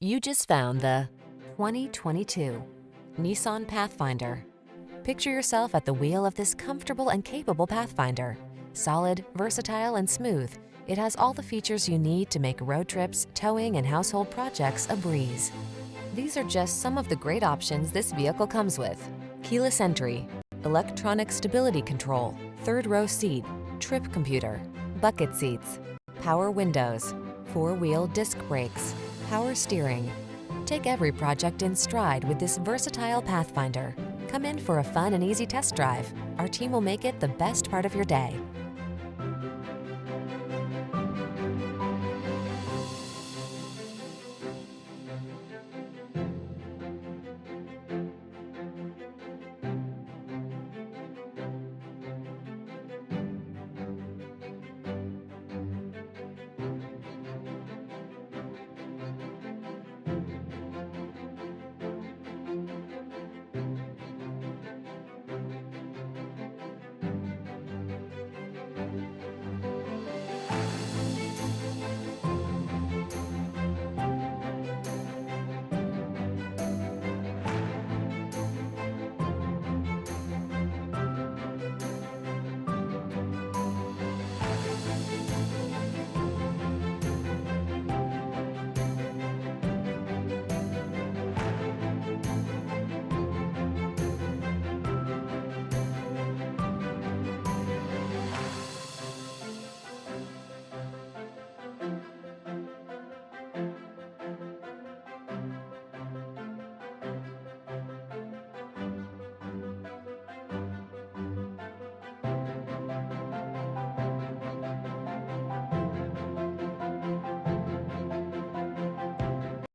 You just found the 2022 Nissan Pathfinder. Picture yourself at the wheel of this comfortable and capable Pathfinder. Solid, versatile, and smooth, it has all the features you need to make road trips, towing, and household projects a breeze. These are just some of the great options this vehicle comes with: keyless entry, electronic stability control, third row seat, trip computer, bucket seats, power windows, four-wheel disc brakes, power steering. Take every project in stride with this versatile Pathfinder. Come in for a fun and easy test drive. Our team will make it the best part of your day.